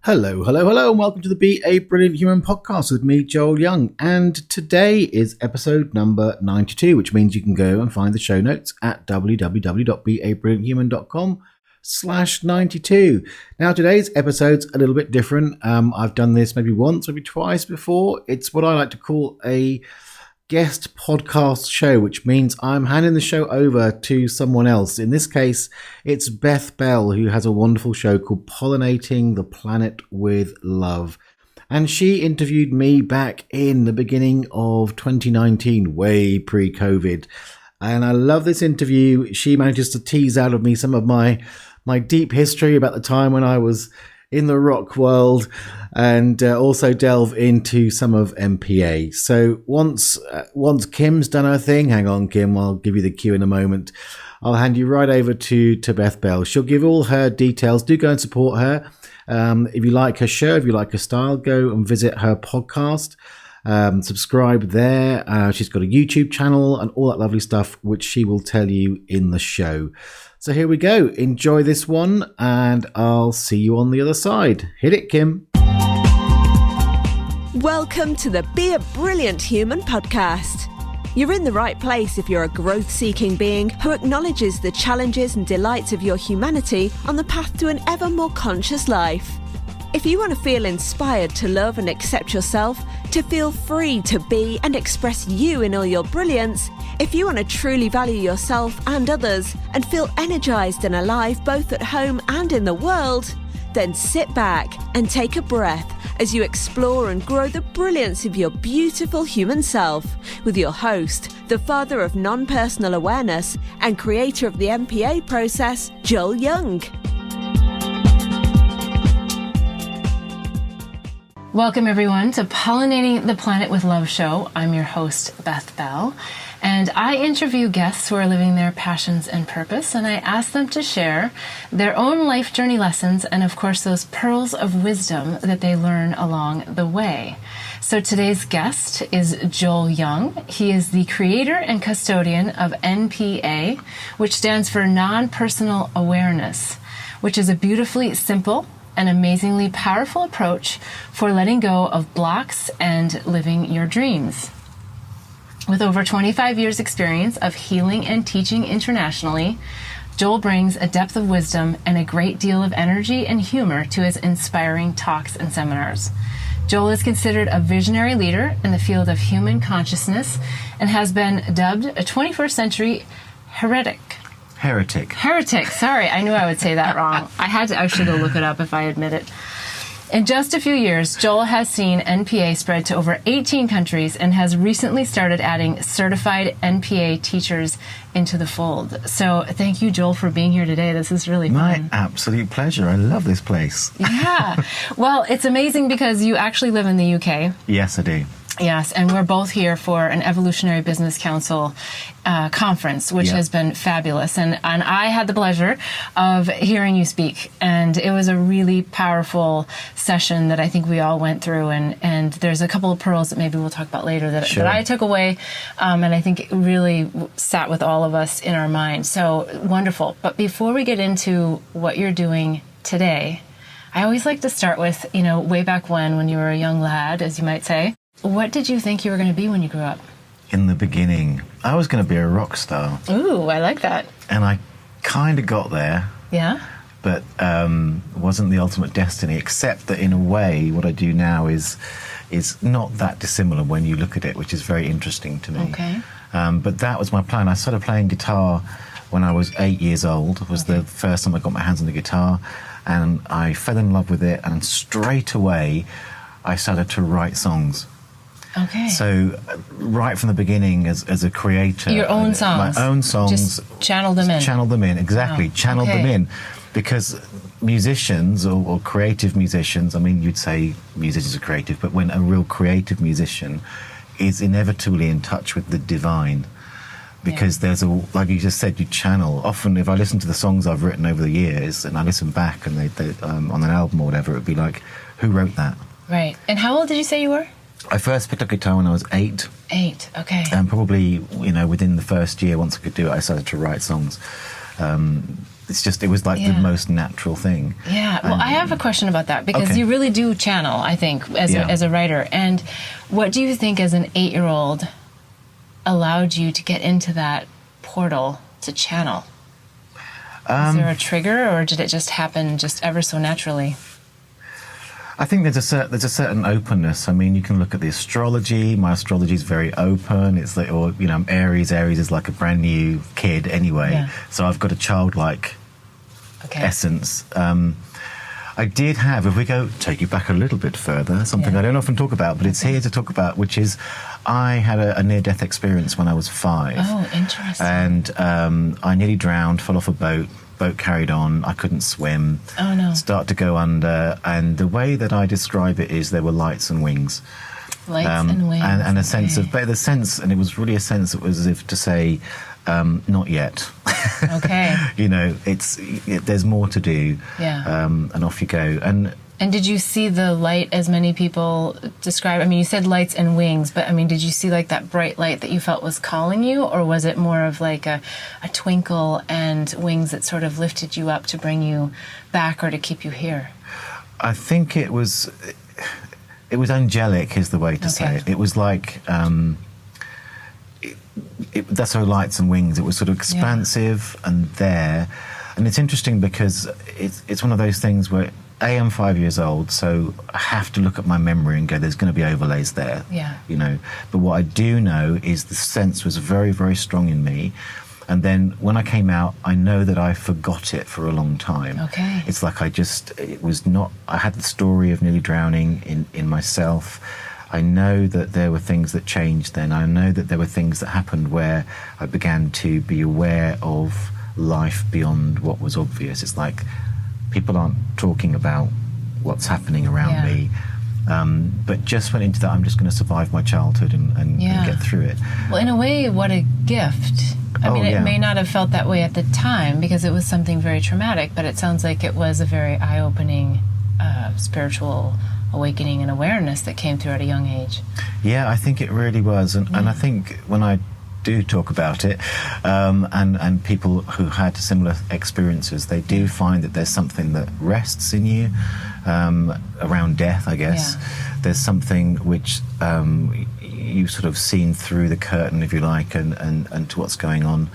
Hello, and welcome to the Be a Brilliant Human podcast with me, Joel Young. And today is episode number 92, which means you can go and find the show notes at www.beabrillianthuman.com/92. Now, today's episode's a little bit different. I've done this maybe once, maybe twice before. It's what I like to call a guest podcast show, which means I'm handing the show over to someone else. In this case, it's Beth Bell, who has a wonderful show called Pollinating the Planet with Love. And she interviewed me back in the beginning of 2019, way pre-COVID. And I love this interview. She manages to tease out of me some of my deep history about the time when I was in the rock world, and also delve into some of MPA. So once Kim's done her thing, hang on, Kim, I'll give you the cue in a moment. I'll hand you right over to Beth Bell. She'll give all her details. Do go and support her. If you like her show, if you like her style, go and visit her podcast. Subscribe there. She's got a YouTube channel and all that lovely stuff, which she will tell you in the show. So here we go. Enjoy this one, and I'll see you on the other side. Hit it, Kim. Welcome to the Be a Brilliant Human podcast. You're in the right place if you're a growth-seeking being who acknowledges the challenges and delights of your humanity on the path to an ever more conscious life. If you want to feel inspired to love and accept yourself, to feel free to be and express you in all your brilliance, if you want to truly value yourself and others and feel energized and alive both at home and in the world, then sit back and take a breath as you explore and grow the brilliance of your beautiful human self with your host, the father of non-personal awareness and creator of the MPA process, Joel Young. Welcome, everyone, to Pollinating the Planet with Love show. I'm your host, Beth Bell, and I interview guests who are living their passions and purpose, and I ask them to share their own life journey lessons and, of course, those pearls of wisdom that they learn along the way. So today's guest is Joel Young. He is the creator and custodian of NPA, which stands for Non-Personal Awareness, which is a beautifully simple an amazingly powerful approach for letting go of blocks and living your dreams. With over 25 years' experience of healing and teaching internationally, Joel brings a depth of wisdom and a great deal of energy and humor to his inspiring talks and seminars. Joel is considered a visionary leader in the field of human consciousness and has been dubbed a 21st century heretic. Sorry, I knew I would say that wrong. I had to actually go look it up if I admit it. In just a few years, Joel has seen NPA spread to over 18 countries and has recently started adding certified NPA teachers into the fold. So thank you, Joel, for being here today. This is really fun. My absolute pleasure. I love this place. Yeah. Well, it's amazing because you actually live in the UK. Yes, I do. Yes, and we're both here for an Evolutionary Business Council conference, which has been fabulous. And I had the pleasure of hearing you speak, and it was a really powerful session that I think we all went through. And there's a couple of pearls that maybe we'll talk about later that I took away, and I think it really sat with all of us in our mind. So wonderful. But before we get into what you're doing today, I always like to start with, way back when you were a young lad, as you might say. What did you think you were going to be when you grew up? In the beginning, I was going to be a rock star. Ooh, I like that. And I kind of got there. Yeah? But wasn't the ultimate destiny, except that in a way, what I do now is not that dissimilar when you look at it, which is very interesting to me. Okay. But that was my plan. I started playing guitar when I was 8 years old. It was the first time I got my hands on the guitar, and I fell in love with it, and straight away I started to write songs. Okay. So right from the beginning as a creator. Your own songs? My own songs. Just channel them in? Channel them in, exactly. Oh, channel them in. Because musicians or creative musicians, I mean, you'd say musicians are creative, but when a real creative musician is inevitably in touch with the divine, because there's like you just said, you channel. Often if I listen to the songs I've written over the years and I listen back and they on an album or whatever, it would be like, who wrote that? Right. And how old did you say you were? I first picked up guitar when I was 8. 8, okay. And probably, within the first year, once I could do it, I started to write songs. it was like the most natural thing. Yeah. Well, I have a question about that, because you really do channel, I think, as a writer. And what do you think, as an 8-year-old, allowed you to get into that portal to channel? Is there a trigger, or did it just happen just ever so naturally? I think there's a certain openness. I mean, you can look at the astrology. My astrology is very open. It's like, or you know, I'm Aries. Aries is like a brand new kid anyway. Yeah. So I've got a childlike essence. I did have, if we take you back a little bit further, something I don't often talk about, but it's here to talk about, which is I had a near-death experience when I was 5. Oh, interesting. And I nearly drowned, fell off a boat carried on, I couldn't swim. Oh, no. Start to go under, and the way that I describe it is there were lights and wings. Lights and wings. And a sense of, but the sense, and it was really a sense, it was as if to say, not yet. Okay. You know, there's more to do. Yeah. And off you go. And did you see the light as many people describe? I mean, you said lights and wings, but I mean, did you see like that bright light that you felt was calling you, or was it more of like a twinkle and wings that sort of lifted you up to bring you back or to keep you here? I think it was angelic is the way to say it. It was like, that's how lights and wings, it was sort of expansive and there. And it's interesting because it's one of those things where I'm 5 years old, so I have to look at my memory and go, there's going to be overlays there. Yeah. You know, but what I do know is the sense was very, very strong in me. And then when I came out, I know that I forgot it for a long time. Okay. It's like I had the story of nearly drowning in myself. I know that there were things that changed then. I know that there were things that happened where I began to be aware of life beyond what was obvious. It's like people aren't talking about what's happening around me, but just went into that, I'm just going to survive my childhood and get through it. Well, in a way, what a gift. I mean, it may not have felt that way at the time because it was something very traumatic, but it sounds like it was a very eye-opening spiritual awakening and awareness that came through at a young age. Yeah, I think it really was. And I think when I do talk about it, and people who had similar experiences, they do find that there's something that rests in you around death, I guess. There's something which you've sort of seen through the curtain, if you like, and to what's going on.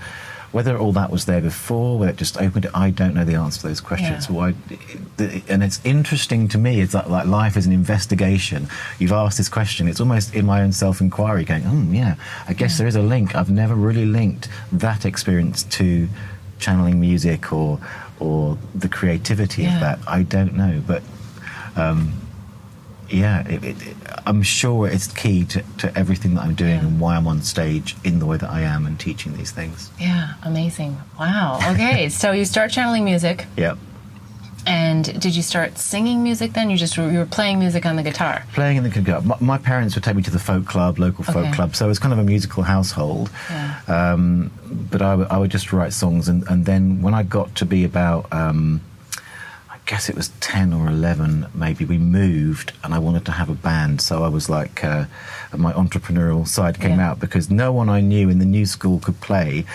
Whether all that was there before, whether it just opened it, I don't know the answer to those questions. And it's interesting to me, it's like life is an investigation. You've asked this question, it's almost in my own self-inquiry going, I guess there is a link. I've never really linked that experience to channeling music or the creativity of that. I don't know, but I'm sure it's key to everything that I'm doing and why I'm on stage in the way that I am and teaching these things. Yeah, amazing. Wow. Okay, so you start channeling music. Yep. And did you start singing music then? You were playing music on the guitar? Playing on the guitar. My parents would take me to the folk club, local folk club, so it was kind of a musical household. Yeah. But I would just write songs, and then when I got to be about... I guess it was 10 or 11 maybe, we moved and I wanted to have a band, so I was like my entrepreneurial side came out because no one I knew in the new school could play.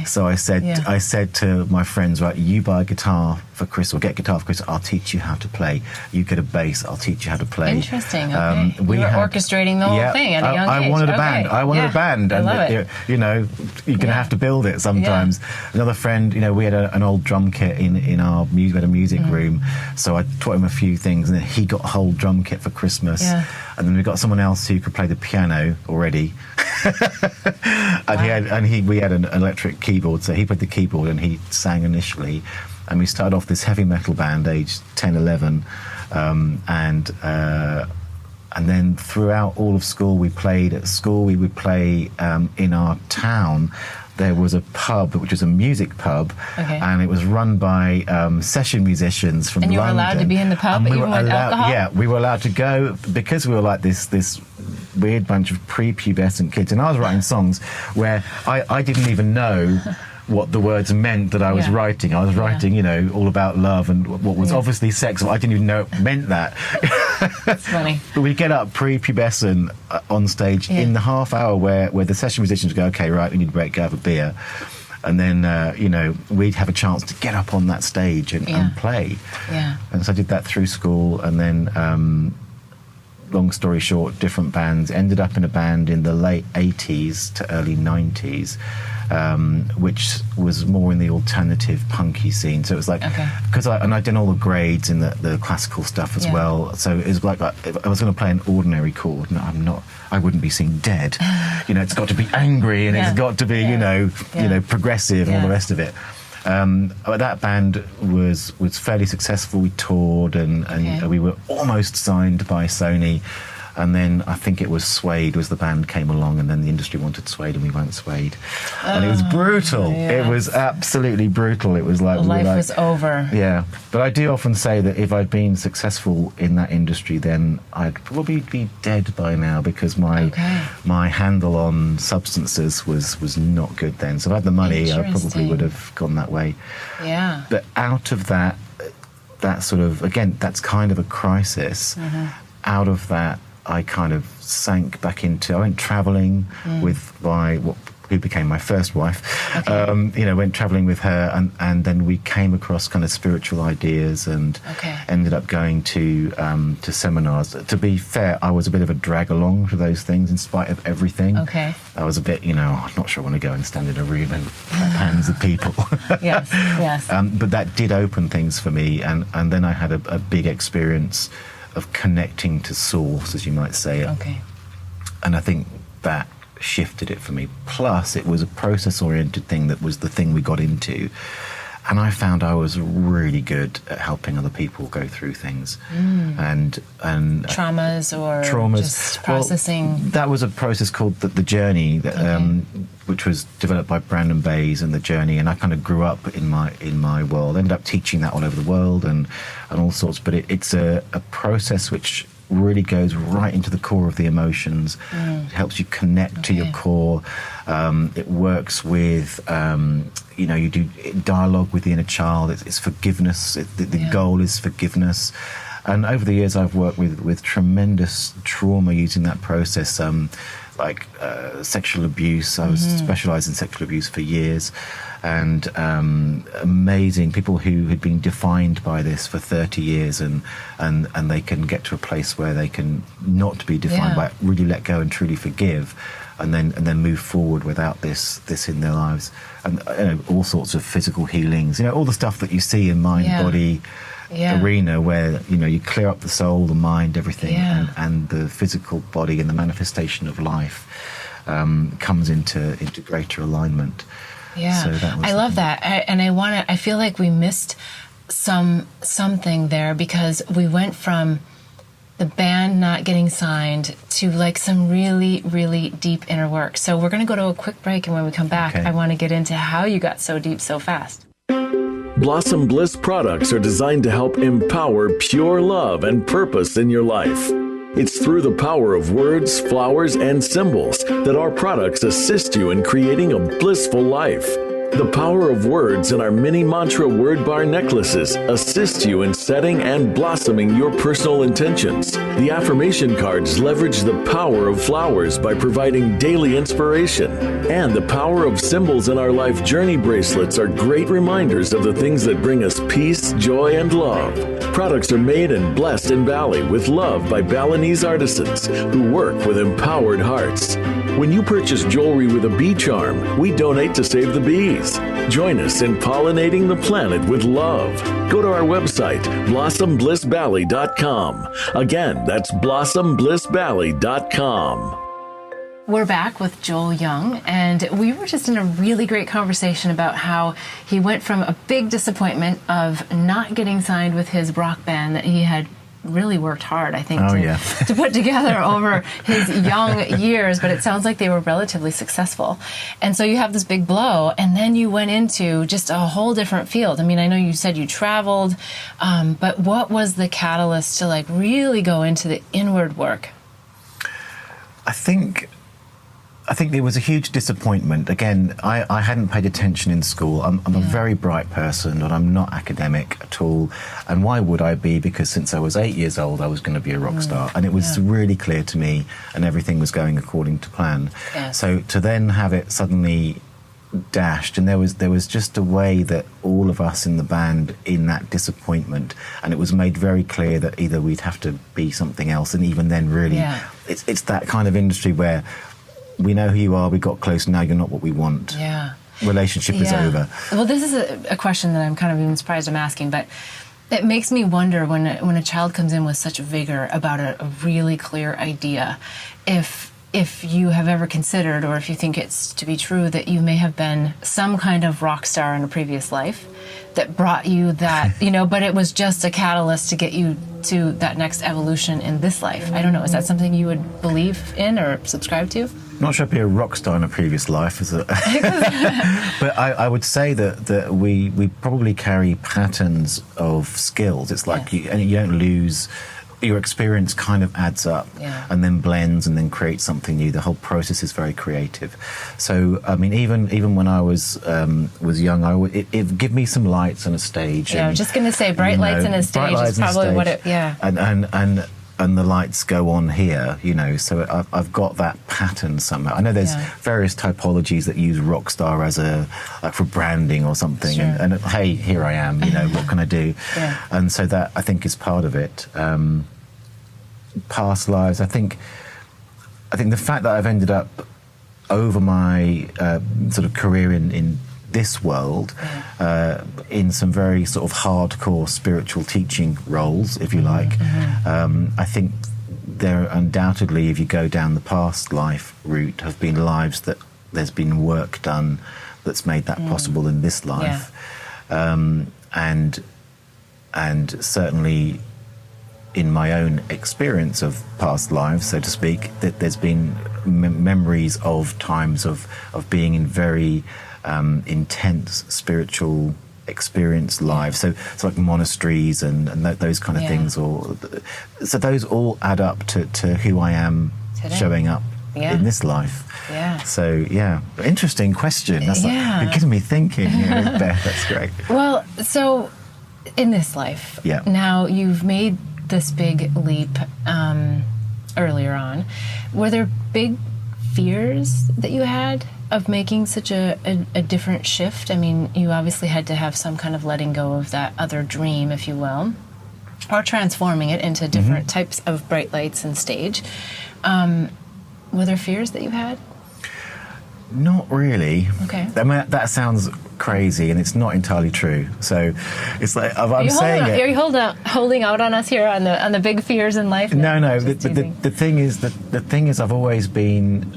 So I said to my friends, right, you buy a guitar for Chris, or get a guitar for Chris, I'll teach you how to play. You get a bass, I'll teach you how to play. Interesting. Okay. We were orchestrating the whole thing at a young age. I wanted a band. I wanted a band. And I love it. You know, you're going to have to build it sometimes. Another friend, you know, we had an old drum kit in our music, we had a music room, so I taught him a few things, and then he got a whole drum kit for Christmas. And then we got someone else who could play the piano already. We had an electric keyboard, so he played the keyboard and he sang initially. And we started off this heavy metal band, aged 10, 11, and then throughout all of school, we played at school. We would play in our town. There was a pub, which was a music pub, and it was run by session musicians from London. And you were allowed to be in the pub, even with alcohol? Yeah, we were allowed to go because we were like this weird bunch of prepubescent kids. And I was writing songs where I didn't even know what the words meant that I was writing. I was writing, you know, all about love and what was obviously sexual. I didn't even know it meant that. That's funny. But we get up prepubescent on stage in the half hour where the session musicians go, okay, right, we need to break, go have a beer. And then, we'd have a chance to get up on that stage and play. Yeah. And so I did that through school, and then, long story short, different bands. Ended up in a band in the late 80s to early 90s, which was more in the alternative punky scene. So it was like, because I'd done all the grades in the classical stuff as well. So it was like if I was going to play an ordinary chord, I wouldn't be seen dead. It's got to be angry, and it's got to be, progressive and all the rest of it. But that band was fairly successful. We toured and we were almost signed by Sony. And then I think it was Suede was the band came along, and then the industry wanted Suede and we weren't Suede. And it was brutal. It was absolutely brutal. It was like... Life was over. Yeah. But I do often say that if I'd been successful in that industry, then I'd probably be dead by now, because my handle on substances was not good then. So if I had the money, I probably would have gone that way. Yeah. But out of that sort of... Again, that's kind of a crisis. Out of that, I kind of sank back into... I went travelling with who became my first wife. Went travelling with her, and then we came across kind of spiritual ideas, and ended up going to seminars. To be fair, I was a bit of a drag along for those things in spite of everything. I was a bit, I'm not sure I want to go and stand in a room and clap hands of people. Yes. But that did open things for me, and then I had a big experience of connecting to source, as you might say. And I think that shifted it for me. Plus, it was a process-oriented thing that was the thing we got into. And I found I was really good at helping other people go through things. And traumas or just processing. Well, that was a process called the Journey, which was developed by Brandon Bays and the Journey. And I kind of grew up in my world. Ended up teaching that all over the world and all sorts. But it's a process which really goes right into the core of the emotions. It helps you connect to your core. It works with, you do dialogue with the inner child. It's forgiveness. The goal is forgiveness. And over the years, I've worked with tremendous trauma using that process, like sexual abuse. I was specialised in sexual abuse for years. And amazing people who had been defined by this for 30 years, and they can get to a place where they can not be defined by it, really let go and truly forgive, and then move forward without this in their lives. And all sorts of physical healings, all the stuff that you see in mind body arena, where you clear up the soul, the mind, everything, and the physical body and the manifestation of life comes into greater alignment. Yeah, so I love that, I feel like we missed something there, because we went from the band not getting signed to like some really, really deep inner work. So we're going to go to a quick break, and when we come back, I want to get into how you got so deep so fast. Blossom Bliss products are designed to help empower pure love and purpose in your life. It's through the power of words, flowers, and symbols that our products assist you in creating a blissful life. The power of words in our mini mantra word bar necklaces assist you in setting and blossoming your personal intentions. The affirmation cards leverage the power of flowers by providing daily inspiration. And the power of symbols in our life journey bracelets are great reminders of the things that bring us peace, joy, and love. Products are made and blessed in Bali with love by Balinese artisans who work with empowered hearts. When you purchase jewelry with a bee charm, we donate to save the bees. Join us in pollinating the planet with love. Go to our website, blossomblissbali.com. Again, that's blossomblissbali.com. We're back with Joel Young, and we were just in a really great conversation about how he went from a big disappointment of not getting signed with his rock band that he had really worked hard, I think, to put together over his young years, but it sounds like they were relatively successful. And so you have this big blow, and then you went into just a whole different field. I mean, I know you said you traveled, but what was the catalyst to like really go into the inward work? I think there was a huge disappointment. Again, I hadn't paid attention in school. I'm a very bright person, and I'm not academic at all. And why would I be? Because since I was 8 years old, I was going to be a rock star. And it was really clear to me, and everything was going according to plan. Yes. So to then have it suddenly dashed, and there was just a way that all of us in the band, in that disappointment, and it was made very clear that either we'd have to be something else, and even then really it's that kind of industry where we know who you are, we got close, now you're not what we want. Relationship is over. Well, this is a question that I'm kind of even surprised I'm asking, but it makes me wonder when a child comes in with such vigor about a really clear idea, if you have ever considered, or if you think it's to be true, that you may have been some kind of rock star in a previous life that brought you that, but it was just a catalyst to get you to that next evolution in this life. I don't know, is that something you would believe in or subscribe to? Not sure I'd be a rock star in a previous life, but I would say that we probably carry patterns of skills. It's like you don't lose. Your experience kind of adds up and then blends and then creates something new. The whole process is very creative. So, I mean, even when I was young, it give me some lights on a stage. Yeah, I was just going to say, bright lights on a stage is probably what it, And the lights go on here, so I've got that pattern somehow. I know there's various typologies that use rock star as like for branding or something. Sure. And hey, here I am, what can I do? And so that, I think, is part of it. Past lives, I think the fact that I've ended up over my sort of career in this world in some very sort of hardcore spiritual teaching roles, if you like. I think there undoubtedly, if you go down the past life route, have been lives that there's been work done that's made that possible in this life. And certainly in my own experience of past lives, so to speak, that there's been memories of times of being in very intense spiritual experience lives. So it's like monasteries and those kind of things. So those all add up to who I am today, showing up in this life. So interesting question. That's like, you're getting me thinking. Beth, that's great. Well, so in this life, now you've made this big leap earlier on. Were there big fears that you had of making such a different shift? I mean, you obviously had to have some kind of letting go of that other dream, if you will, or transforming it into different types of bright lights and stage. Were there fears that you had? Not really. Okay. I mean, that sounds crazy, and it's not entirely true. So it's like I'm saying it. Are you holding out on us here on the big fears in life? No. The thing is, I've always been.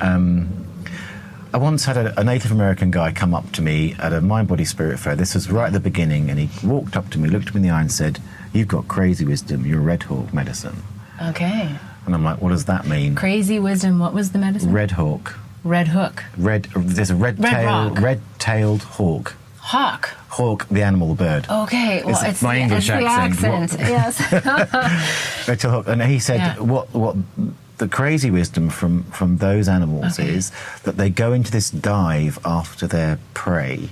I once had a Native American guy come up to me at a Mind Body Spirit fair. This was right at the beginning, and he walked up to me, looked me in the eye, and said, "You've got crazy wisdom. You're Red Hawk medicine." Okay. And I'm like, "What does that mean?" Crazy wisdom. What was the medicine? Red Hawk. Red hook. There's a red-tailed hawk. Hawk, the animal, the bird. Okay, well, it's my English accent. Yes. Red-tailed hawk. And he said, what the crazy wisdom from those animals is that they go into this dive after their prey,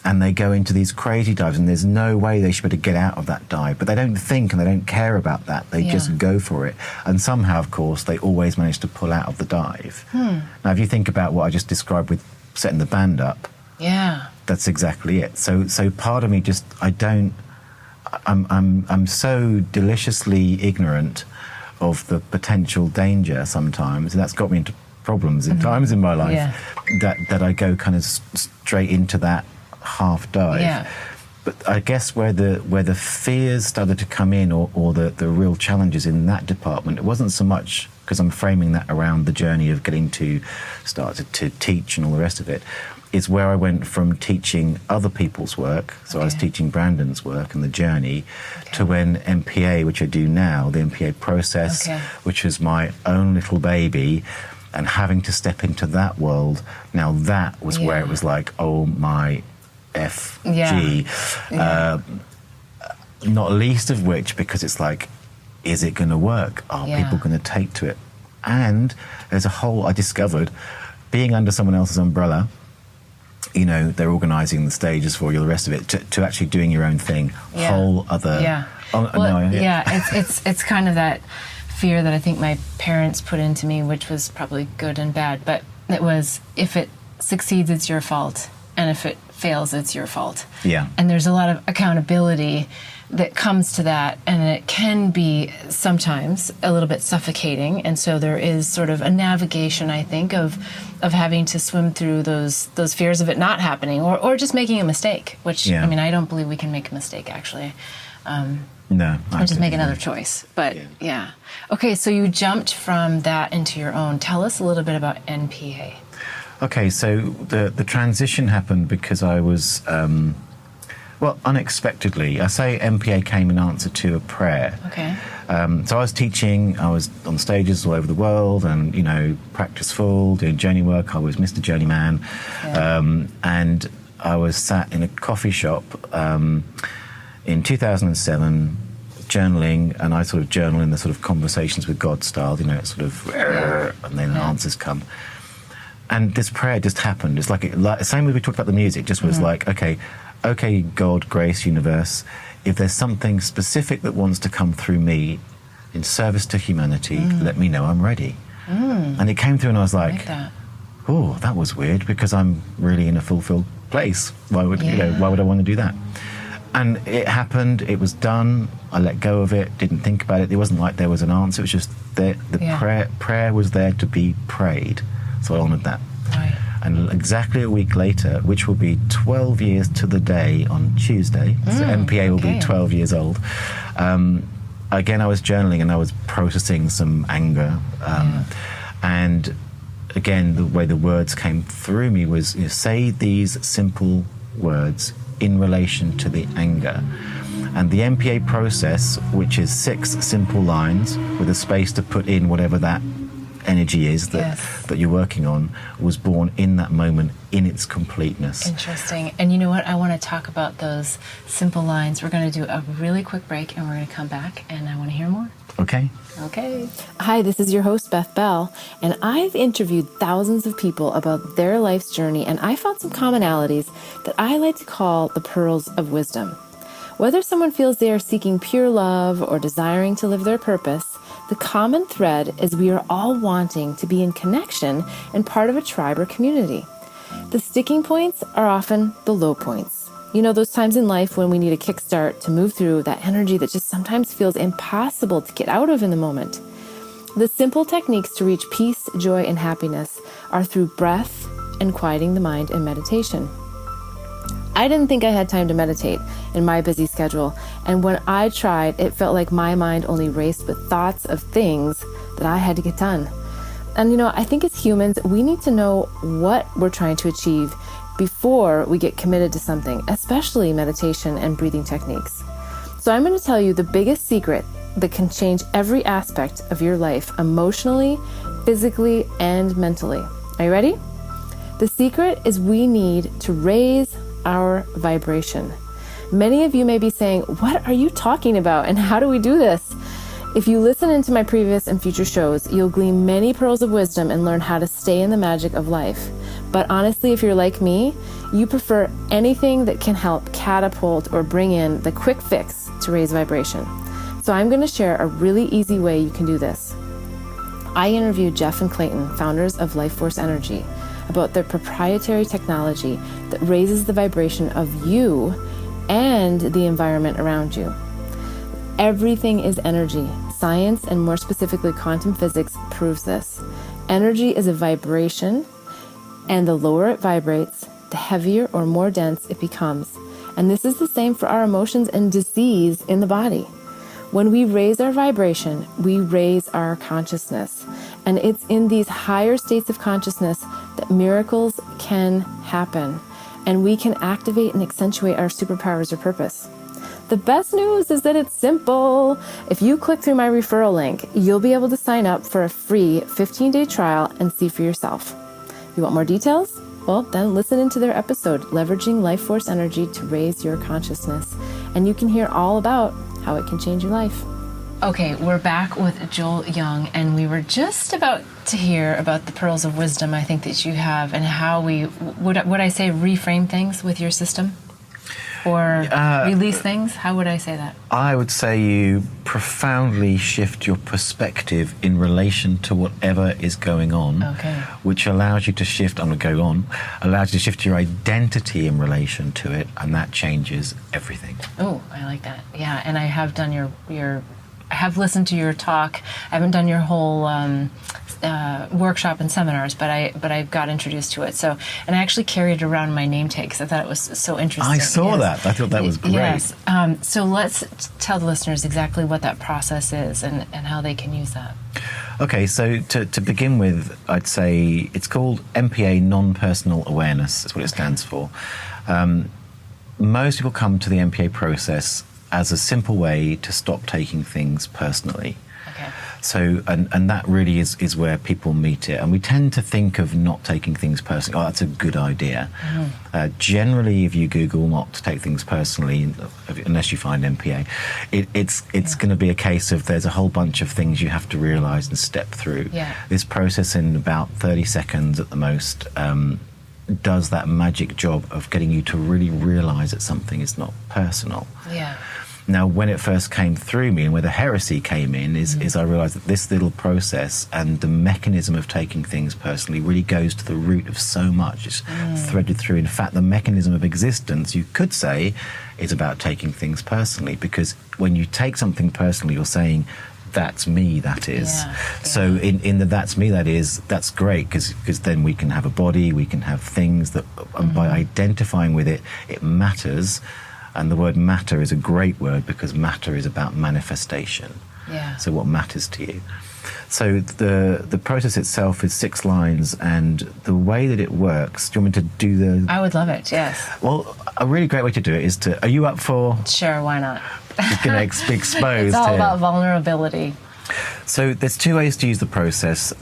and they go into these crazy dives, and there's no way they should be able to get out of that dive, but they don't think and they don't care about that. They just go for it. And somehow, of course, they always manage to pull out of the dive. Now, if you think about what I just described with setting the band up, that's exactly it. So part of me just, I'm so deliciously ignorant of the potential danger sometimes, and that's got me into problems in times in my life, that I go kind of straight into that half dive. But I guess where the fears started to come in, or the real challenges in that department, it wasn't so much because I'm framing that around the journey of getting to start to teach and all the rest of it, is where I went from teaching other people's work, so I was teaching Brandon's work and the journey, to when MPA, which I do now, the MPA process, which is my own little baby, and having to step into that world. Now that was where it was like, oh my FG, not least of which because it's like, is it going to work? Are people going to take to it? And there's a whole, I discovered, being under someone else's umbrella, they're organising the stages for you, the rest of it, to actually doing your own thing, whole other... It's kind of that fear that I think my parents put into me, which was probably good and bad, but it was, if it succeeds, it's your fault. and if it fails, it's your fault. Yeah. And there's a lot of accountability that comes to that, and it can be sometimes a little bit suffocating. And so there is sort of a navigation, I think, of having to swim through those fears of it not happening, or just making a mistake, which, I mean, I don't believe we can make a mistake, actually. No. Or just make another choice. But yeah. Okay, so you jumped from that into your own. Tell us a little bit about NPA. Okay, so the transition happened because I was, unexpectedly. I say NPA came in answer to a prayer. Okay. So I was teaching, I was on stages all over the world and, practice full, doing journey work. I was Mr. Journeyman. Yeah. And I was sat in a coffee shop in 2007, journaling, and I sort of journal in the sort of conversations with God style, it's sort of, and then the answers come. And this prayer just happened. It's like same as we talked about the music, just was like, okay, God, grace, universe, if there's something specific that wants to come through me in service to humanity, let me know I'm ready. And it came through and I was like oh, that was weird because I'm really in a fulfilled place. Why would why would I want to do that? And it happened, it was done, I let go of it, didn't think about it. It wasn't like there was an answer, it was just the prayer was there to be prayed. So I honoured that. Right. And exactly a week later, which will be 12 years to the day on Tuesday, so NPA will be 12 years old, again I was journaling and I was processing some anger. And again, the way the words came through me was, say these simple words in relation to the anger. And the NPA process, which is 6 simple lines with a space to put in whatever that energy is that you're working on, was born in that moment in its completeness. Interesting. And you know what? I want to talk about those simple lines. We're going to do a really quick break and we're going to come back and I want to hear more. Okay. Hi, this is your host, Beth Bell, and I've interviewed thousands of people about their life's journey, and I found some commonalities that I like to call the pearls of wisdom. Whether someone feels they are seeking pure love or desiring to live their purpose, the common thread is we are all wanting to be in connection and part of a tribe or community. The sticking points are often the low points. Those times in life when we need a kickstart to move through that energy that just sometimes feels impossible to get out of in the moment. The simple techniques to reach peace, joy, and happiness are through breath and quieting the mind and meditation. I didn't think I had time to meditate in my busy schedule, and when I tried, it felt like my mind only raced with thoughts of things that I had to get done. And I think as humans, we need to know what we're trying to achieve before we get committed to something, especially meditation and breathing techniques. So I'm going to tell you the biggest secret that can change every aspect of your life emotionally, physically, and mentally. Are you ready? The secret is we need to raise our vibration. Many of you may be saying, what are you talking about and how do we do this? If you listen into my previous and future shows, you'll glean many pearls of wisdom and learn how to stay in the magic of life. But honestly, if you're like me, you prefer anything that can help catapult or bring in the quick fix to raise vibration. So I'm going to share a really easy way you can do this. I interviewed Jeff and Clayton, founders of Life Force Energy, about their proprietary technology that raises the vibration of you and the environment around you. Everything is energy. Science, and more specifically quantum physics, proves this. Energy is a vibration, and the lower it vibrates, the heavier or more dense it becomes. And this is the same for our emotions and disease in the body. When we raise our vibration, we raise our consciousness. And it's in these higher states of consciousness that miracles can happen. And we can activate and accentuate our superpowers or purpose. The best news is that it's simple. If you click through my referral link, you'll be able to sign up for a free 15-day trial and see for yourself. You want more details? Well, then listen into their episode, Leveraging Life Force Energy to Raise Your Consciousness. And you can hear all about how it can change your life. Okay, we're back with Joel Young, and we were just about to hear about the pearls of wisdom I think that you have and how we, would I say reframe things with your system? Or release things? How would I say that? I would say you profoundly shift your perspective in relation to whatever is going on, which allows you to shift, allows you to shift your identity in relation to it, and that changes everything. Oh, I like that. Yeah, and I have done I have listened to your talk. I haven't done your whole workshop and seminars, but I got introduced to it. So, and I actually carried it around in my name tag because I thought it was so interesting. I saw that. I thought that was great. Yes. So let's tell the listeners exactly what that process is and how they can use that. Okay, so to begin with, I'd say it's called MPA, non-personal awareness. That's what it stands for. Most people come to the MPA process as a simple way to stop taking things personally. Okay. So, and that really is where people meet it. And we tend to think of not taking things personally. Oh, that's a good idea. Generally, if you Google not to take things personally, unless you find MPA, it's going to be a case of there's a whole bunch of things you have to realise and step through. Yeah. This process in about 30 seconds at the most does that magic job of getting you to really realise that something is not personal. Yeah. Now, when it first came through me and where the heresy came in is I realised that this little process and the mechanism of taking things personally really goes to the root of so much. It's threaded through. In fact, the mechanism of existence, you could say, is about taking things personally, because when you take something personally, you're saying, that's me, that is. Yeah. So in the that's me, that is, that's great, because then we can have a body, we can have things that, and by identifying with it, it matters. And the word matter is a great word because matter is about manifestation. Yeah. So what matters to you? So the process itself is 6 lines, and the way that it works, do you want me to do the... I would love it, yes. Well, a really great way to do it is to... Are you up for... Sure, why not? Just going to expose It's all here. about vulnerability. So there's 2 ways to use the process.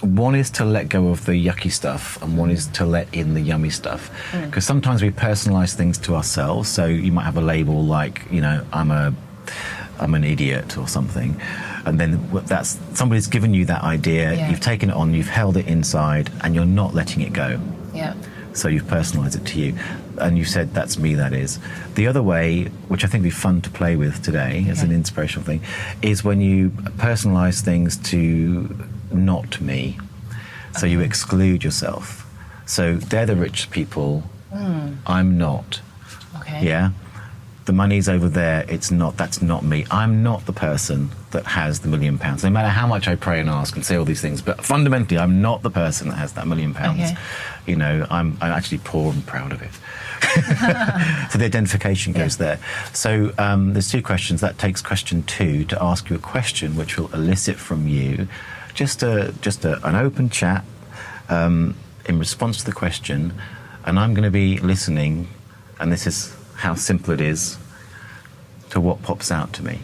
One is to let go of the yucky stuff, and one is to let in the yummy stuff. Because sometimes we personalize things to ourselves. So you might have a label like, I'm an idiot or something. And then that's somebody's given you that idea, you've taken it on, you've held it inside, and you're not letting it go. Yeah. So you've personalized it to you. And you said, that's me, that is. The other way, which I think would be fun to play with today as an inspirational thing, is when you personalize things to not me. So you exclude yourself. So they're the rich people. I'm not. Okay. Yeah? The money's over there. It's not. That's not me. I'm not the person that has the £1 million. No matter how much I pray and ask and say all these things, but fundamentally, I'm not the person that has that £1 million. Okay. I'm actually poor and proud of it. So the identification goes there. So there's 2 questions. That takes question 2 to ask you a question which will elicit from you just an open chat in response to the question, and I'm going to be listening, and this is how simple it is, to what pops out to me.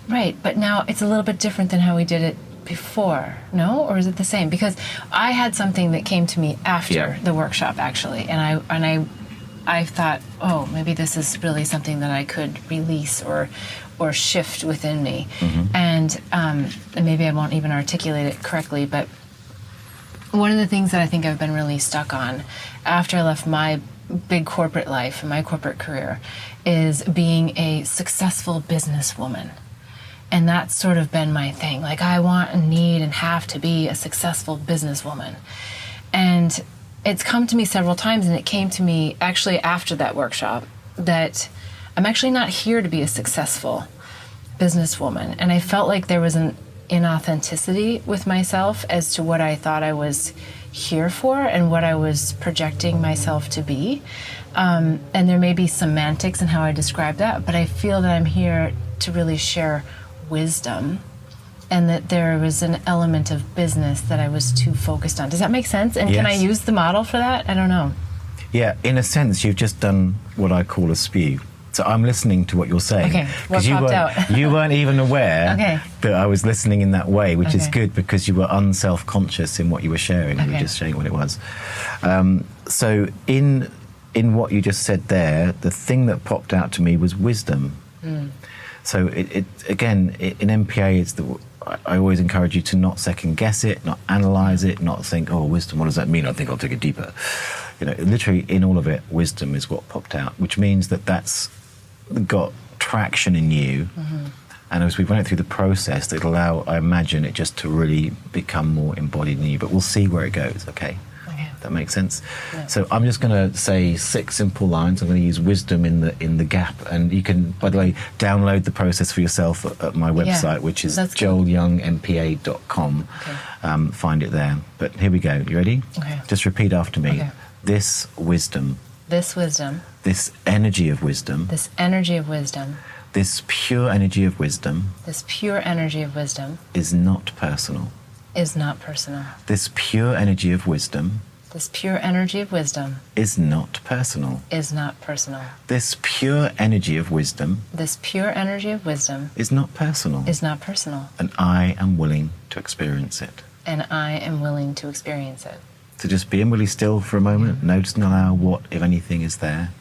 Right, but now it's a little bit different than how we did it before, no? Or is it the same? Because I had something that came to me after the workshop, actually, and I thought, oh, maybe this is really something that I could release or shift within me. And maybe I won't even articulate it correctly, but one of the things that I think I've been really stuck on after I left my big corporate life and my corporate career is being a successful businesswoman. And that's sort of been my thing. Like, I want and need and have to be a successful businesswoman. And it's come to me several times, and it came to me actually after that workshop, that I'm actually not here to be a successful businesswoman. And I felt like there was an inauthenticity with myself as to what I thought I was here for and what I was projecting myself to be. And there may be semantics in how I describe that, but I feel that I'm here to really share wisdom, and that there was an element of business that I was too focused on. Does that make sense? And Yes. Can I use the model for that? I don't know. Yeah, in a sense, you've just done what I call a spew. So I'm listening to what you're saying. Okay, what you popped out? You weren't even aware that I was listening in that way, which is good because you were unself-conscious in what you were sharing. You were just sharing what it was. So in what you just said there, the thing that popped out to me was wisdom. So in MPA, I always encourage you to not second guess it, not analyze it, not think, oh, wisdom, what does that mean? I think I'll take it deeper. Literally in all of it, wisdom is what popped out, which means that that's got traction in you And as we went through the process, it'll allow, I imagine, it just to really become more embodied in you. But we'll see where it goes, okay? That makes sense. Yeah. So I'm just going to say 6 simple lines. I'm going to use wisdom in the gap, and you can, by the way, download the process for yourself at my website, which is joelyoungmpa.com. Okay. Find it there. But here we go. You ready? Okay. Just repeat after me. Okay. This wisdom. This wisdom. This energy of wisdom. This energy of wisdom. This pure energy of wisdom. This pure energy of wisdom. Is not personal. Is not personal. This pure energy of wisdom. This pure energy of wisdom is not personal. Is not personal. This pure energy of wisdom. This pure energy of wisdom is not personal. Is not personal. And I am willing to experience it. And I am willing to experience it. So just be really still for a moment. Notice and allow what, if anything, is there.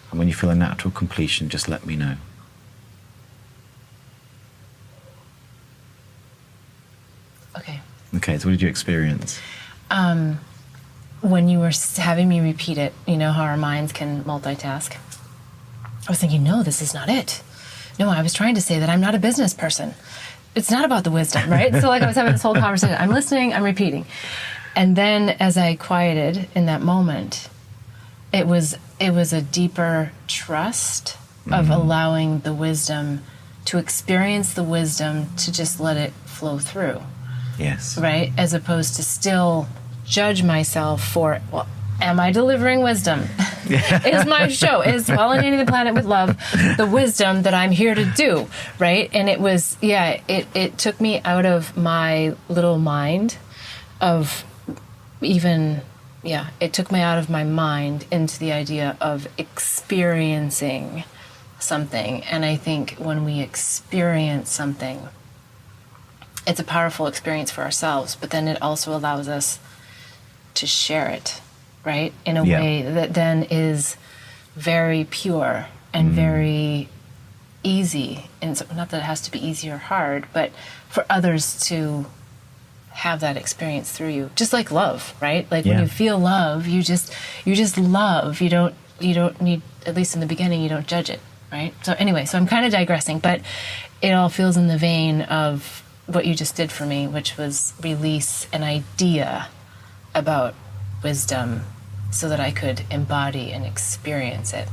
And when you feel a natural completion, just let me know. Okay, so what did you experience? When you were having me repeat it, you know how our minds can multitask? I was thinking, no, this is not it. No, I was trying to say that I'm not a business person. It's not about the wisdom, right? So like I was having this whole conversation. I'm listening, I'm repeating. And then as I quieted in that moment, it was a deeper trust of allowing the wisdom to experience the wisdom, to just let it flow through. Yes. Right? As opposed to still judge myself for, well, am I delivering wisdom? Is my show, is Pollinating the Planet with Love the wisdom that I'm here to do, right? And it was, it took me out of my little mind of even, it took me out of my mind into the idea of experiencing something. And I think when we experience something, it's a powerful experience for ourselves, but then it also allows us to share it, right? In a way that then is very pure and very easy. And so, not that it has to be easy or hard, but for others to have that experience through you. Just like love, right? Like when you feel love, you just love. You don't need, at least in the beginning, you don't judge it, right? So anyway, so I'm kind of digressing, but it all feels in the vein of what you just did for me, which was release an idea about wisdom so that I could embody and experience it.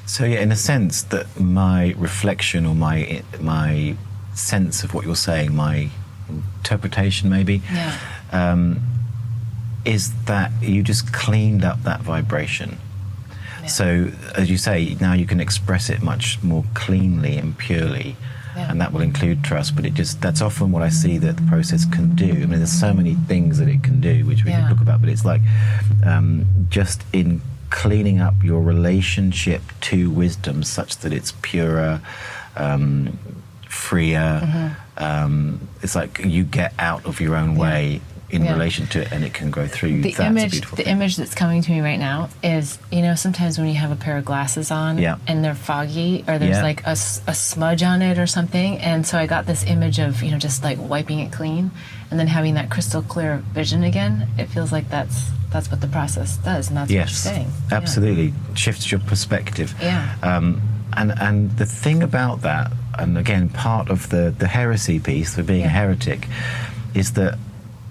So in a sense that my reflection or my sense of what you're saying, my interpretation maybe, is that you just cleaned up that vibration. Yeah. So as you say, now you can express it much more cleanly and purely. Yeah. And that will include trust, but that's often what I see that the process can do. I mean, there's so many things that it can do, which we can talk about, but it's like just in cleaning up your relationship to wisdom such that it's purer, freer. It's like you get out of your own way in relation to it, and it can go through you. The image that's coming to me right now is, sometimes when you have a pair of glasses on and they're foggy, or there's like a smudge on it or something, and so I got this image of, just like wiping it clean and then having that crystal clear vision again. It feels like that's what the process does, and that's what you're saying. Absolutely. Shifts your perspective. And the thing about that, and again, part of the heresy piece for being a heretic, is that,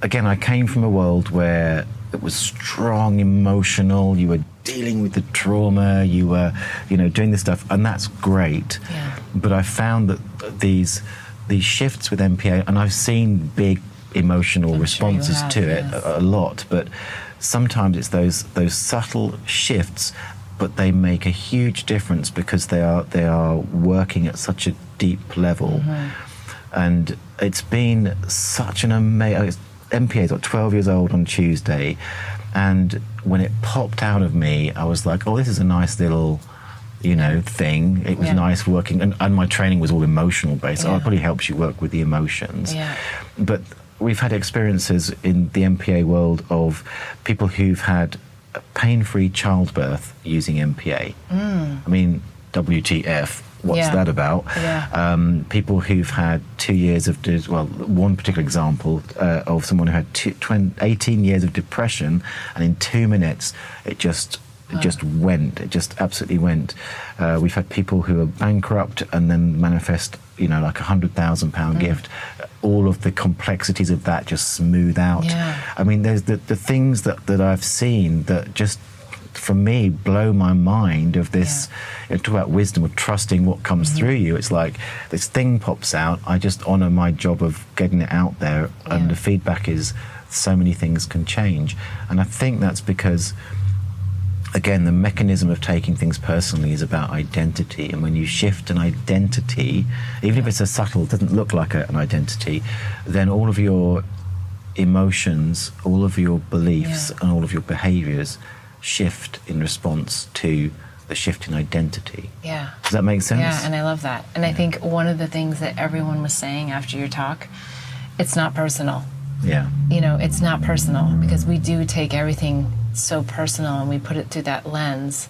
again, I came from a world where it was strong, emotional, you were dealing with the trauma, you were, doing this stuff, and that's great. Yeah. But I found that these shifts with MPA, and I've seen big emotional responses to it a lot, but sometimes it's those subtle shifts, but they make a huge difference because they are working at such a deep level. And it's been such an amazing... MPA is 12 years old on Tuesday, and when it popped out of me, I was like, oh, this is a nice little, thing. It was nice working, and my training was all emotional based, so it probably helps you work with the emotions. But we've had experiences in the MPA world of people who've had a pain-free childbirth using MPA. I mean, WTF. What's that about? People who've had 2 years of, one particular example of someone who had 18 years of depression, and in 2 minutes it just It just went. It just absolutely went. We've had people who are bankrupt and then manifest, like £100,000 gift. All of the complexities of that just smooth out. Yeah. I mean, there's the things that I've seen that just, for me, blow my mind of this. Talk about wisdom of trusting what comes through you. It's like this thing pops out. I just honour my job of getting it out there, and the feedback is so many things can change. And I think that's because, again, the mechanism of taking things personally is about identity. And when you shift an identity, even if it's a subtle, it doesn't look like an identity, then all of your emotions, all of your beliefs, and all of your behaviours shift in response to the shift in identity. Yeah. Does that make sense? Yeah, and I love that. And I think one of the things that everyone was saying after your talk, it's not personal. Yeah. It's not personal, because we do take everything so personal and we put it through that lens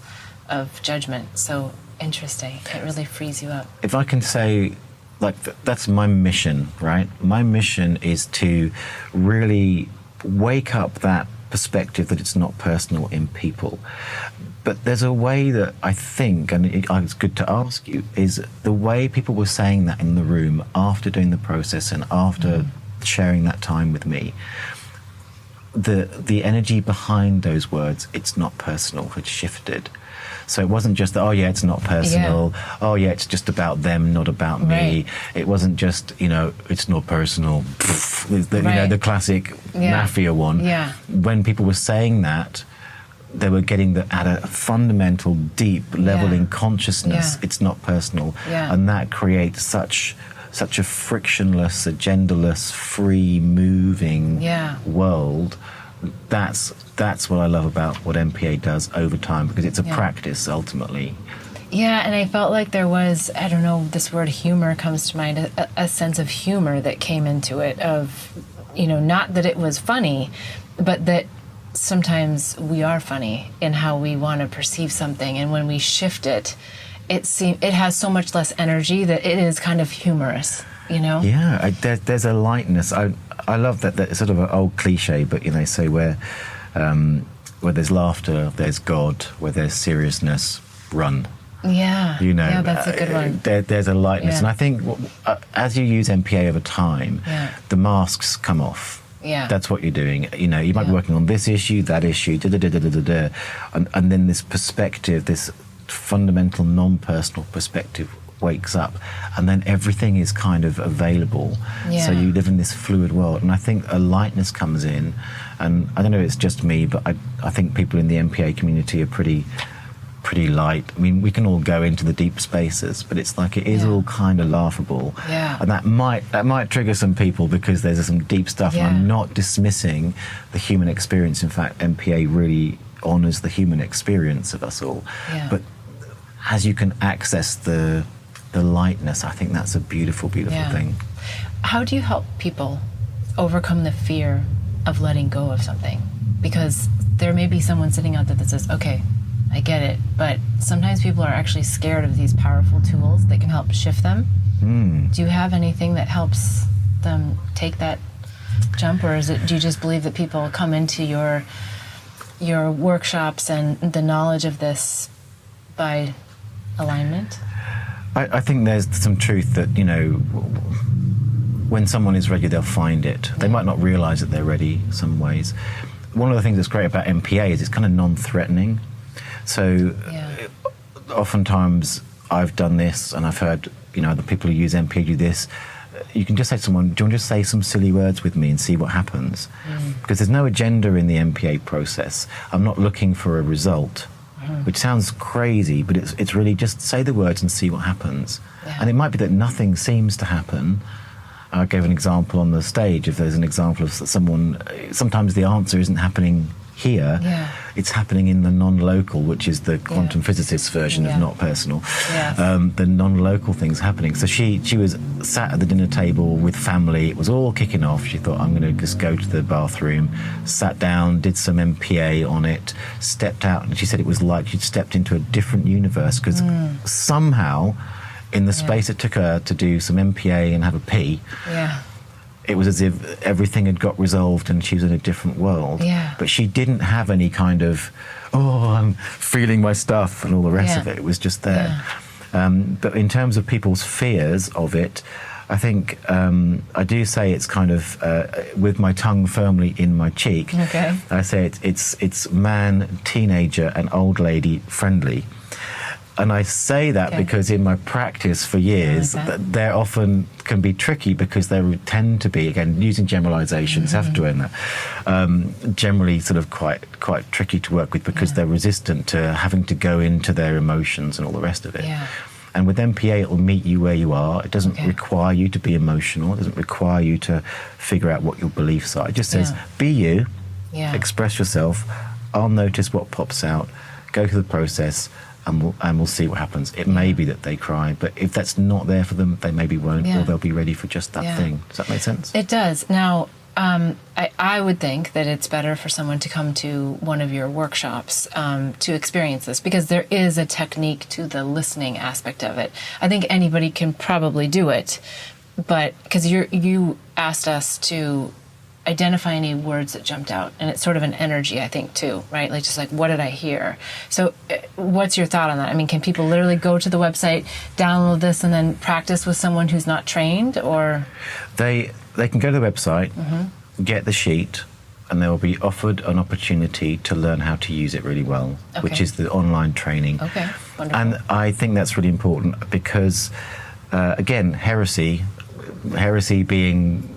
of judgment. So interesting. It really frees you up. If I can say, that's my mission, right? My mission is to really wake up that perspective that it's not personal in people. But there's a way that I think, and it's good to ask you, is the way people were saying that in the room after doing the process and after sharing that time with me, the energy behind those words, it's not personal, had shifted. So it wasn't just, it's not personal. Yeah. It's just about them, not about me. It wasn't just, it's not personal. The classic mafia one. Yeah. When people were saying that, they were getting at a fundamental, deep level in consciousness. It's not personal. Yeah. And that creates such a frictionless, agendaless, free moving world. That's what I love about what MPA does over time, because it's a practice ultimately. Yeah, and I felt like there was, I don't know, this word humor comes to mind, a sense of humor that came into it, of, not that it was funny, but that sometimes we are funny in how we want to perceive something, and when we shift it, it has so much less energy that it is kind of humorous, Yeah, there's a lightness. I love that it's sort of an old cliche, but they say where there's laughter, there's God. Where there's seriousness, run. Yeah. Yeah, that's a good one. There's a lightness, and I think as you use MPA over time, the masks come off. Yeah. That's what you're doing. You might be working on this issue, that issue, and then this perspective, this fundamental non-personal perspective wakes up, and then everything is kind of available. So you live in this fluid world, and I think a lightness comes in, and I don't know if it's just me, but I think people in the MPA community are pretty light. I mean, we can all go into the deep spaces, but it's like it is all kind of laughable. And that might trigger some people, because there's some deep stuff, and I'm not dismissing the human experience. In fact, MPA really honours the human experience of us all. But as you can access the lightness, I think that's a beautiful, beautiful thing. How do you help people overcome the fear of letting go of something? Because there may be someone sitting out there that says, okay, I get it, but sometimes people are actually scared of these powerful tools that can help shift them. Do you have anything that helps them take that jump, or do you just believe that people come into your workshops and the knowledge of this by alignment? I think there's some truth that, when someone is ready, they'll find it. They might not realise that they're ready some ways. One of the things that's great about MPA is it's kind of non-threatening. So oftentimes I've done this, and I've heard, the people who use MPA do this. You can just say to someone, do you want to just say some silly words with me and see what happens? Because there's no agenda in the MPA process. I'm not looking for a result. Which sounds crazy, but it's really just say the words and see what happens. And it might be that nothing seems to happen. I gave an example on the stage. If there's an example of someone, sometimes the answer isn't happening here. It's happening in the non-local, which is the quantum physicist's version of not personal. The non-local thing's happening. So she was sat at the dinner table with family. It was all kicking off. She thought, I'm going to just go to the bathroom. Sat down, did some MPA on it, stepped out, and she said it was like she'd stepped into a different universe, because somehow in the space it took her to do some MPA and have a pee, it was as if everything had got resolved and she was in a different world. Yeah. But she didn't have any kind of, I'm feeling my stuff and all the rest of it. It was just there. But in terms of people's fears of it, I think I do say it's kind of with my tongue firmly in my cheek. Okay. I say it's man, teenager, and old lady friendly. And I say that because in my practice for years, they're often can be tricky because they tend to be, again, using generalizations, have to doing that, generally sort of quite tricky to work with because they're resistant to having to go into their emotions and all the rest of it. Yeah. And with MPA, it will meet you where you are. It doesn't require you to be emotional. It doesn't require you to figure out what your beliefs are. It just says, be you, express yourself. I'll notice what pops out, go through the process, and we'll see what happens. It may be that they cry, but if that's not there for them, they maybe won't, or they'll be ready for just that thing. Does that make sense? It does. Now, I would think that it's better for someone to come to one of your workshops to experience this, because there is a technique to the listening aspect of it. I think anybody can probably do it, but because you asked us to identify any words that jumped out, and it's sort of an energy, I think, too, right? Like, just like, what did I hear? So what's your thought on that? I mean, can people literally go to the website, download this, and then practice with someone who's not trained, or? They can go to the website, get the sheet, and they will be offered an opportunity to learn how to use it really well, which is the online training. Okay, wonderful. And I think that's really important because, again, heresy being,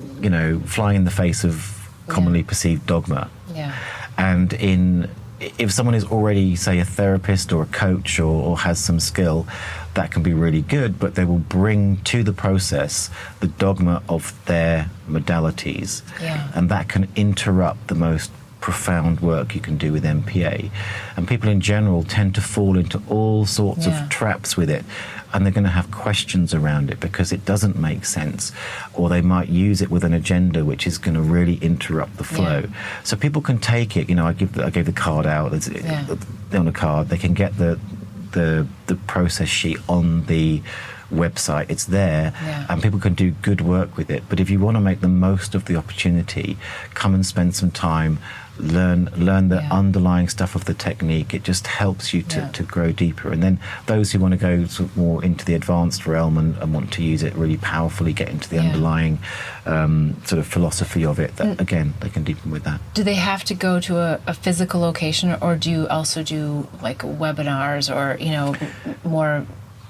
flying in the face of commonly perceived dogma. Yeah. And if someone is already, say, a therapist or a coach or has some skill, that can be really good, but they will bring to the process the dogma of their modalities. Yeah. And that can interrupt the most profound work you can do with MPA. And people in general tend to fall into all sorts of traps with it, and they're going to have questions around it because it doesn't make sense, or they might use it with an agenda which is going to really interrupt the flow. So people can take it, I gave the card out, on a card, they can get the process sheet on the website, it's there, and people can do good work with it. But if you want to make the most of the opportunity, come and spend some time, learn the underlying stuff of the technique. It just helps you to grow deeper. And then those who want to go sort of more into the advanced realm and want to use it really powerfully, get into the underlying sort of philosophy of it, that again, they can deepen with that. Do they have to go to a physical location, or do you also do like webinars or more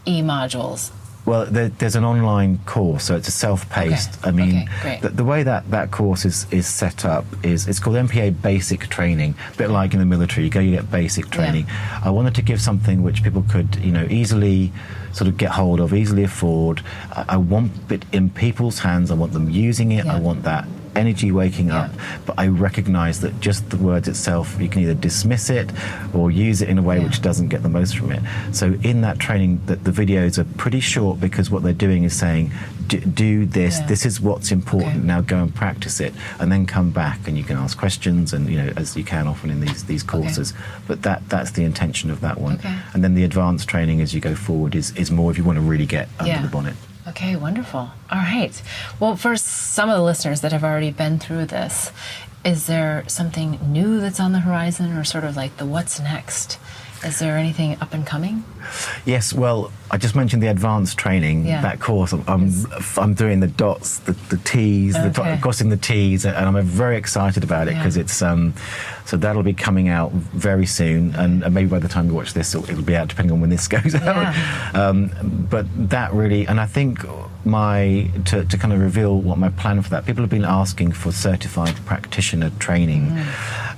e-modules? Well, there's an online course, so it's a self-paced. Okay. I mean, great. the way that course is set up is it's called MPA Basic Training. A bit like in the military, you get basic training. I wanted to give something which people could, easily sort of get hold of, easily afford. I want it in people's hands. I want them using it. I want that energy waking up, but I recognize that just the words itself, you can either dismiss it or use it in a way which doesn't get the most from it. So in that training, the videos are pretty short because what they're doing is saying, do this, this is what's important, now go and practice it, and then come back and you can ask questions, and as you can often in these courses. But that's the intention of that one. And then the advanced training as you go forward is more if you want to really get under the bonnet. Okay, wonderful. All right. Well, for some of the listeners that have already been through this, is there something new that's on the horizon, or sort of like the what's next? Is there anything up and coming? Yes, well, I just mentioned the advanced training, that course. I'm doing the dots, the T's, crossing the T's, and I'm very excited about it because it's so that'll be coming out very soon, and maybe by the time you watch this, it'll be out, depending on when this goes out. But that really, and I think to kind of reveal what my plan for that, people have been asking for certified practitioner training.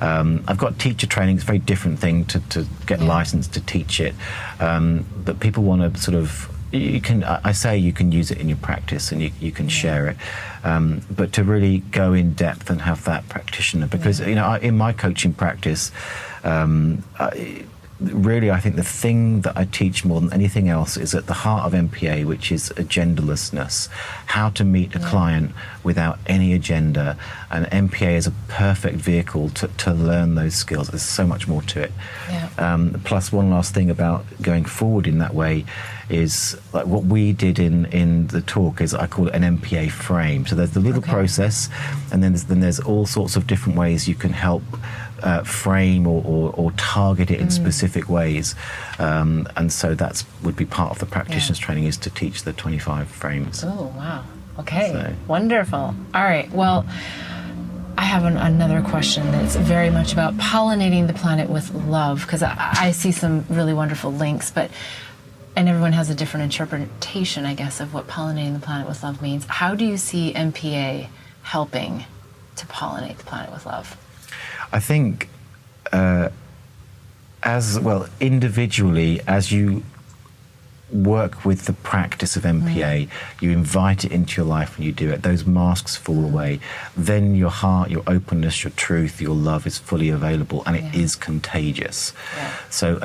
I've got teacher training. It's a very different thing to get licensed to teach it. But people want to sort of, you can use it in your practice, and you can share it. But to really go in depth and have that practitioner, because in my coaching practice, really, I think the thing that I teach more than anything else is at the heart of MPA, which is agendalessness, how to meet a client without any agenda. And MPA is a perfect vehicle to learn those skills. There's so much more to it. Yeah. Plus, one last thing about going forward in that way is like what we did in the talk is I call it an MPA frame. So there's the little process, and then there's all sorts of different ways you can help frame or target it in specific ways, and so that would be part of the practitioner's training, is to teach the 25 frames. Oh wow, okay, so. Wonderful. All right, well, I have another question that's very much about pollinating the planet with love, because I see some really wonderful links, and everyone has a different interpretation, I guess, of what pollinating the planet with love means. How do you see MPA helping to pollinate the planet with love? I think as well, individually, as you work with the practice of MPA, you invite it into your life and you do it, those masks fall away. Then your heart, your openness, your truth, your love is fully available, and it is contagious. So,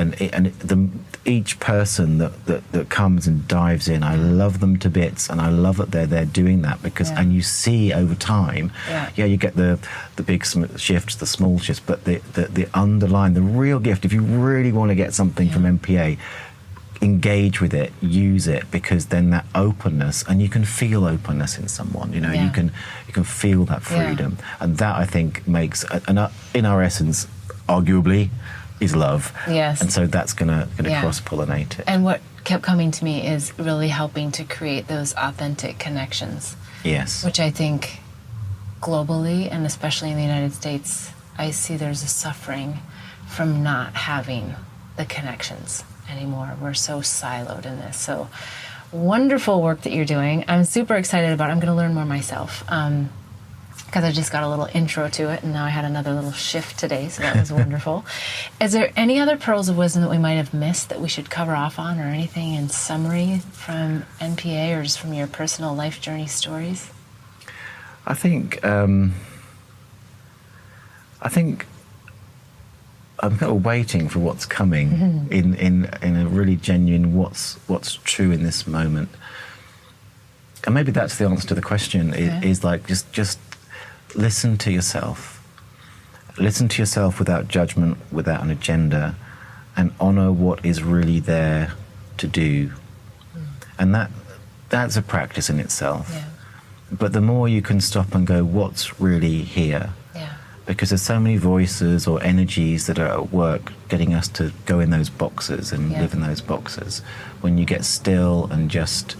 each person that comes and dives in, I love them to bits, and I love that they're there doing that, because and you see over time, you get the big shifts, the small shifts, but the underlying, the real gift, if you really want to get something from MPA, engage with it, use it, because then that openness, and you can feel openness in someone, you know, you can feel that freedom, and that, I think, makes, in our essence, arguably, is love. Yes. And so that's gonna cross-pollinate it. And what kept coming to me is really helping to create those authentic connections. Yes. Which I think globally, and especially in the United States, I see there's a suffering from not having the connections anymore. We're so siloed in this. So wonderful work that you're doing. I'm super excited about it. I'm going to learn more myself, because I just got a little intro to it, and now I had another little shift today, so that was wonderful. Is there any other pearls of wisdom that we might have missed that we should cover off on, or anything in summary from MPA, or just from your personal life journey stories? I think I'm kind of waiting for what's coming in a really genuine what's true in this moment. And maybe that's the answer to the question, is like just listen to yourself. Listen to yourself without judgment, without an agenda, and honor what is really there to do. And that's a practice in itself. Yeah. But the more you can stop and go, what's really here? Because there's so many voices or energies that are at work getting us to go in those boxes and live in those boxes. When you get still and just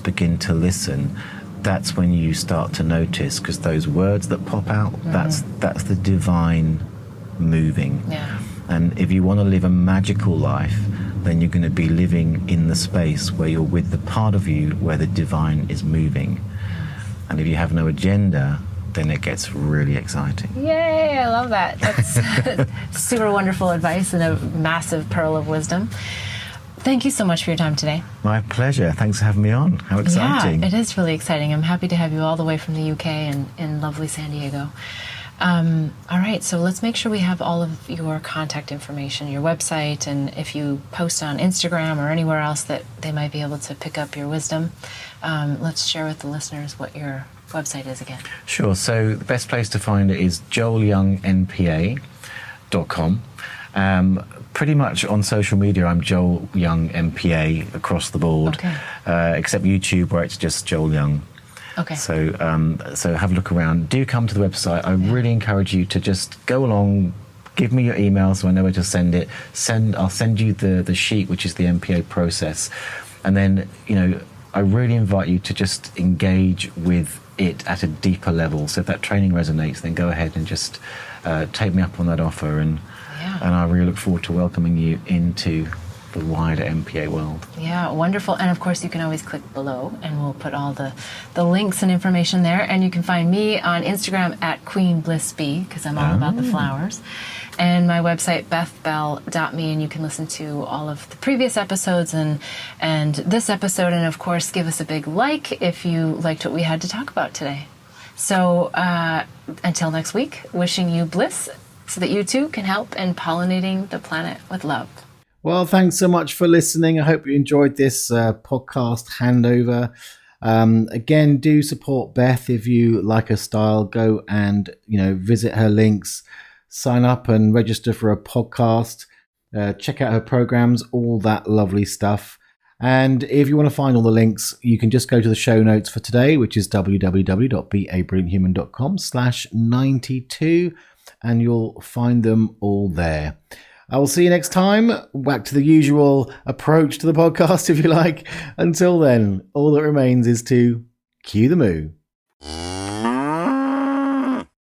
begin to listen, that's when you start to notice, because those words that pop out, that's the divine moving. And if you want to live a magical life, then you're going to be living in the space where you're with the part of you where the divine is moving. And if you have no agenda, then it gets really exciting. Yay, I love that. That's super wonderful advice and a massive pearl of wisdom. Thank you so much for your time today. My pleasure. Thanks for having me on. How exciting. Yeah, it is really exciting. I'm happy to have you all the way from the UK and in lovely San Diego. All right, so let's make sure we have all of your contact information, your website, and if you post on Instagram or anywhere else that they might be able to pick up your wisdom, let's share with the listeners what your website is again. Sure. So the best place to find it is joelyoungnpa.com. Pretty much on social media, I'm Joel Young MPA across the board, except YouTube, where it's just Joel Young. Okay. So have a look around. Do come to the website. I really encourage you to just go along. Give me your email so I know where to send it. I'll send you the sheet, which is the MPA process, and then I really invite you to just engage with it at a deeper level. So if that training resonates, then go ahead and just take me up on that offer, and I really look forward to welcoming you into the wider MPA world. Yeah, wonderful. And of course, you can always click below, and we'll put all the links and information there. And you can find me on Instagram at QueenBlissB, because I'm all about the flowers. And my website, bethbell.me, and you can listen to all of the previous episodes and this episode, and of course give us a big like if you liked what we had to talk about today. So until next week, wishing you bliss so that you too can help in pollinating the planet with love. Well, thanks so much for listening. I hope you enjoyed this podcast handover. Again, do support Beth if you like her style. Go and visit her links, sign up and register for a podcast. Check out her programs, all that lovely stuff. And if you want to find all the links, you can just go to the show notes for today, which is www.beabrillianthuman.com/92, and you'll find them all there. I will see you next time. Back to the usual approach to the podcast, if you like. Until then, all that remains is to cue the moo.